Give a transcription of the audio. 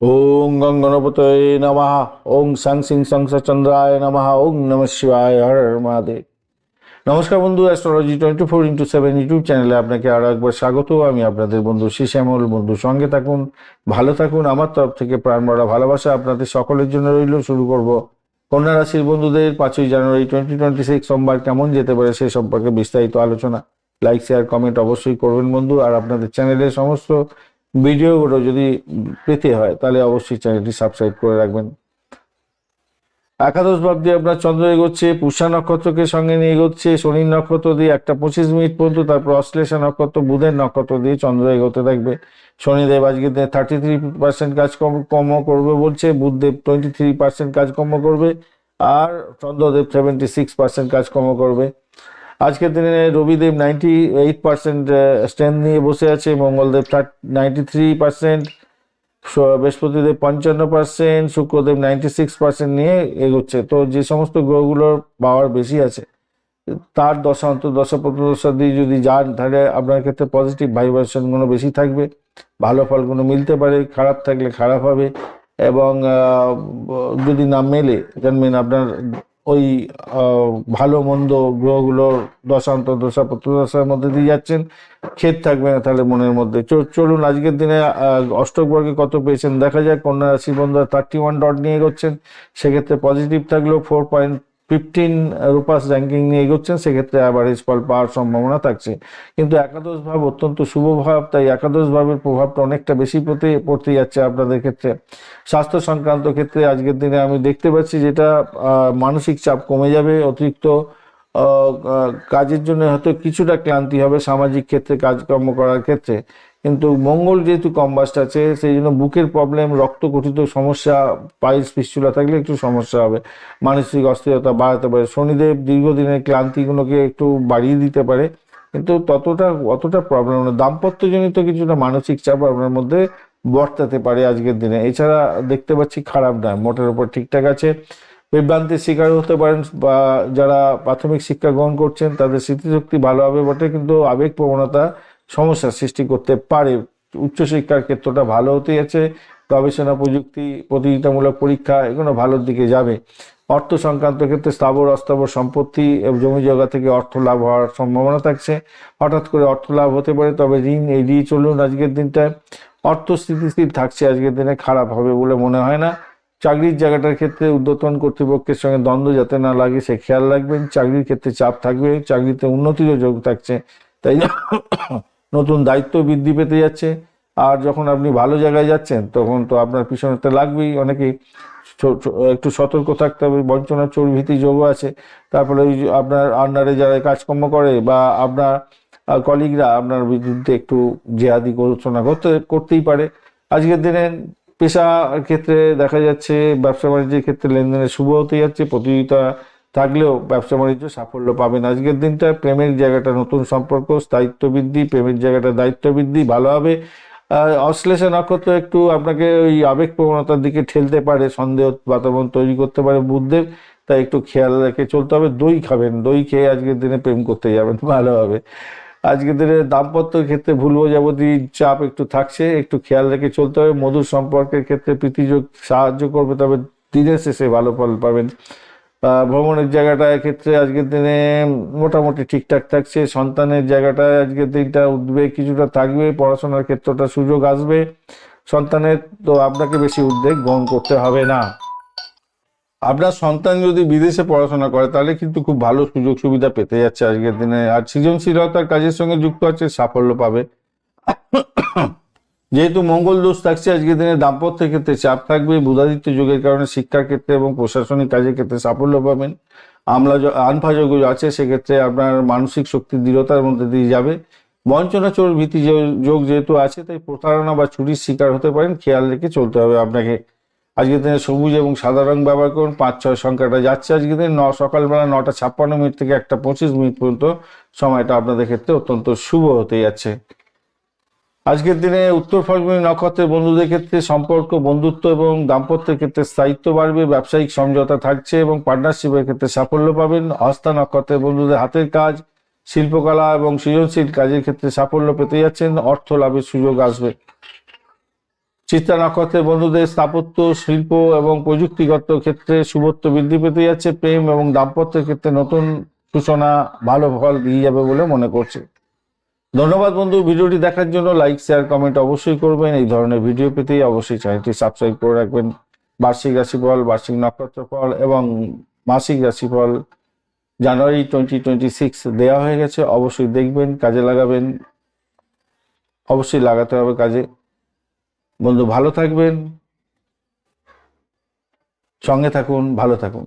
ওং গং গণপতয়ে নমঃ। ওং সাং সিং চন্দ্রায় নমঃ। ওং নমঃ শিবায়। হর হর মহাদেব। নমস্কার বন্ধু, অ্যাস্ট্রোলজি 24x7 ইউটিউব চ্যানেলে আপনাকে আরো একবার স্বাগত। আমি আপনাদের বন্ধু শ্যামল। বন্ধু সঙ্গে থাকুন, ভালো থাকুন। আমার তরফ থেকে প্রাণ ভরা ভালোবাসা আপনাদের সকলের জন্য রইল। শুরু করব কন্যা রাশির বন্ধুদের 5ই জানুয়ারি 2026 সোমবার কেমন যেতে পারে সে সম্পর্কে বিস্তারিত আলোচনা। লাইক শেয়ার কমেন্ট অবশ্যই করবেন বন্ধু। আর আপনাদের চ্যানেলের সমস্ত ভিডিওগুলো যদি পেতে হয় তাহলে অবশ্যই চ্যানেলটি সাবস্ক্রাইব করে রাখবেন। একাদশ ভাব দিয়ে আপনার চন্দ্র এগোচ্ছে, পুষ্যা নক্ষত্রকে সঙ্গে নিয়ে এগোচ্ছে, শনির নক্ষত্র দিয়ে 1:25 পর্যন্ত, তারপর অশ্লেষা নক্ষত্র বুধের নক্ষত্র দিয়ে চন্দ্র এগোতে থাকবে। শনিদেব আজকে 33% কাজকর্ম করবে বলছে, বুধদেব 23% কাজকর্ম করবে, আর চন্দ্রদেব 76% কাজকর্ম করবে। আজকের দিনে রবিদেব 98% স্ট্রেংথ নিয়ে বসে আছে, মঙ্গলদেব 93%, বৃহস্পতিদেব 55%, শুক্রদেব 96% নিয়ে এগোচ্ছে। তো যে সমস্ত গ্রহগুলোর পাওয়ার বেশি আছে তার দশা অন্তর্দশা প্রতিদশা দিয়ে যদি যান তাহলে আপনার ক্ষেত্রে পজিটিভ ভাইব্রেশনগুলো বেশি থাকবে, ভালো ফলগুলো মিলতে পারে। খারাপ থাকলে খারাপ হবে, এবং যদি না মেলে জানবেন আপনার ওই ভালো মন্দ গ্রহগুলোর দশা অন্তর্দশা প্রতিদশার মধ্যে দিয়ে যাচ্ছেন, খেদ থাকবে না তাহলে মনের মধ্যে। চলুন আজকের দিনে অষ্টক বর্গে কত পেয়েছেন দেখা যায়। কন্যা রাশি বন্ধুরা 31 ডট নিয়ে এগোচ্ছেন, সেক্ষেত্রে পজিটিভ থাকলেও 4.15 রূপাস র্যাঙ্কিং নিয়ে এগোচ্ছেন, সেক্ষেত্রে অ্যাভারেজ ফল পাওয়ার সম্ভাবনা থাকছে। কিন্তু একাদশ ভাব অত্যন্ত শুভ ভাব, তাই একাদশ ভাবের প্রভাবটা অনেকটা বেশি পড়তে যাচ্ছে আপনাদের ক্ষেত্রে। স্বাস্থ্য সংক্রান্ত ক্ষেত্রে আজকের দিনে আমি দেখতে পাচ্ছি যেটা মানসিক চাপ কমে যাবে, অতিরিক্ত কাজের জন্য হয়তো কিছুটা ক্লান্তি হবে সামাজিক ক্ষেত্রে কাজকর্ম করার ক্ষেত্রে। কিন্তু মঙ্গল যেহেতু কম্বাস্ট আছে সেই জন্য বুকের প্রবলেম, রক্তকঠিত সমস্যা, পাইলস ফিস্টুলা থাকলে একটু সমস্যা হবে, মানসিক অস্থিরতা বাড়াতে পারে। শনিদেব দীর্ঘদিনের ক্লান্তিগুলোকে একটু বাড়িয়ে দিতে পারে, কিন্তু অতটা প্রবলেম না। দাম্পত্যজনিত কিছুটা মানসিক চাপ আপনার মধ্যে বর্তাতে পারে আজকের দিনে। এছাড়া দেখতে পাচ্ছি খারাপ নয়, মোটের উপর ঠিকঠাক আছে। বিভ্রান্তির শিকার হতে পারেন, বা যারা প্রাথমিক শিক্ষা গ্রহণ করছেন তাদের স্মৃতিশক্তি ভালো হবে বটে, কিন্তু আবেগ প্রবণতা সমস্যার সৃষ্টি করতে পারে। উচ্চশিক্ষার ক্ষেত্রটা ভালো হতে আছে, গবেষণা প্রযুক্তি প্রতিযোগিতামূলক পরীক্ষা এগুলো ভালোর দিকে যাবে। অর্থ সংক্রান্ত ক্ষেত্রে স্থাবর অস্থাবর সম্পত্তি এবং জমি জায়গা থেকে অর্থ লাভ হওয়ার সম্ভাবনা থাকছে। হঠাৎ করে অর্থ লাভ হতে পারে, তবে ঋণ এড়িয়ে চলুন আজকের দিনটায়। অর্থ স্থিতিশীল থাকছে আজকের দিনে, খারাপ হবে বলে মনে হয় না। চাকরির জায়গাটার ক্ষেত্রে ঊর্ধ্বতন কর্তৃপক্ষের সঙ্গে দ্বন্দ্ব যাতে না লাগে সে খেয়াল রাখবেন। চাকরির ক্ষেত্রে চাপ থাকবে, চাকরিতে উন্নতিরও যোগ থাকছে, তাই নতুন দায়িত্ব বৃদ্ধি পেতে যাচ্ছে। আর যখন আপনি ভালো জায়গায় যাচ্ছেন তখন তো আপনার পিছনেতে লাগবেই অনেকেই, একটু সতর্ক থাকতে হবে। বঞ্চনা চোর ভীতি যোগও আছে। তারপরে ওই আপনার আন্ডারে যারা কাজকর্ম করে বা আপনার কলিগরা আপনার বিরুদ্ধে একটু জেহাদি আলোচনা করতেই পারে। আজকের দিনে পেশার ক্ষেত্রে দেখা যাচ্ছে ব্যবসা বাণিজ্যের ক্ষেত্রে লেনদেনের শুভ হতে যাচ্ছে। প্রতিযোগিতা থাকলেও ব্যবসা বাণিজ্য সাফল্য পাবেন আজকের দিনটা। প্রেমের জায়গাটা নতুন সম্পর্ক, স্থায়িত্ব বৃদ্ধি, প্রেমের জায়গাটা দায়িত্ব বৃদ্ধি ভালো হবে। অশ্লেষা নক্ষত্র একটু আপনাকে ওই আবেগ প্রবণতার দিকে ঠেলতে পারে, সন্দেহ বাতাবরণ তৈরি করতে পারে বুধদেব, তাই একটু খেয়াল রেখে চলতে হবে। দই খাবেন, দই খেয়ে আজকের দিনে প্রেম করতে যাবেন, ভালো হবে। আজকের দিনে দাম্পত্য ক্ষেত্রে ভুল বোঝাবুঝি চাপ একটু থাকছে, একটু খেয়াল রেখে চলতে হবে। মধুর সম্পর্কের ক্ষেত্রে প্রীতিযোগ সাহায্য করবে, তবে দিনের শেষে ভালো ফল পাবেন। ভ্রমণের জায়গাটার ক্ষেত্রে আজকের দিনে মোটামুটি ঠিকঠাক থাকছে। সন্তানের জায়গাটায় আজকের দিনটা উদ্বেগ কিছুটা থাকবে, পড়াশোনার ক্ষেত্রটা সুযোগ আসবে সন্তানের, তো আপনাকে বেশি উদ্বেগ গ্রহণ করতে হবে না। আপনার সন্তান যদি বিদেশে পড়াশোনা করে তাহলে কিন্তু খুব ভালো সুযোগ সুবিধা পেতে যাচ্ছে আজকের দিনে। আর সৃজনশীলতার কাজের সঙ্গে যুক্ত আছে, সাফল্য পাবে। যেহেতু মঙ্গল দোষ থাকছে আজকের দিনে, দাম্পত্যের ক্ষেত্রে চাপ থাকবে। বুধাদিত্য যোগের কারণে শিক্ষার ক্ষেত্রে এবং প্রশাসনিক কাজের ক্ষেত্রে সাফল্য পাবেন। আনফাযোগ আছে, সেক্ষেত্রে আপনার মানসিক শক্তি দৃঢ়তার মধ্যে দিয়ে যাবে। বঞ্চনা চোর ভীতি যোগ যেহেতু আছে, তাই প্রতারণা বা চুরির শিকার হতে পারেন, খেয়াল রেখে চলতে হবে আপনাকে। আজকের দিনে সবুজ এবং সাদা রং ব্যবহার করুন। 5-6 সংখ্যাটা যাচ্ছে আজকের দিনে। সকালবেলা 9:56 থেকে 1:25 পর্যন্ত সময়টা আপনাদের ক্ষেত্রে অত্যন্ত শুভ হতে যাচ্ছে। আজকের দিনে উত্তর ফাল্গুনী নক্ষত্রের বন্ধুদের ক্ষেত্রে সম্পর্ক, বন্ধুত্ব এবং দাম্পত্যের ক্ষেত্রে স্থায়িত্ব বাড়বে। ব্যবসায়িক সমঝোতা থাকছে এবং পার্টনারশিপের ক্ষেত্রে সাফল্য পাবেন। হস্তা নক্ষত্রের বন্ধুদের হাতের কাজ, শিল্পকলা এবং সৃজনশীল কাজের ক্ষেত্রে সাফল্য পেতে যাচ্ছেন, অর্থ লাভের সুযোগ আসবে। চিত্রা নক্ষত্রের বন্ধুদের স্থাপত্য, শিল্প এবং প্রযুক্তিগত ক্ষেত্রে শুভত্ব বৃদ্ধি পেতে যাচ্ছে। প্রেম এবং দাম্পত্যের ক্ষেত্রে নতুন সূচনা ভালো ফল দিয়ে যাবে বলে মনে করছে। ধন্যবাদ বন্ধু, ভিডিওটি দেখার জন্য। লাইক, শেয়ার, কমেন্ট অবশ্যই করবেন। এই ধরনের ভিডিও পেতে অবশ্যই চ্যানেলটি সাবস্ক্রাইব করে রাখবেন। বার্ষিক রাশিফল, বার্ষিক নক্ষত্রফল এবং মাসিক রাশিফল জানুয়ারি 2026 দেওয়া হয়ে গেছে। অবশ্যই দেখবেন, কাজে লাগাবেন। অবশ্যই লাগাতে হবে কাজে। বন্ধু ভালো থাকবেন, সঙ্গে থাকুন, ভালো থাকুন।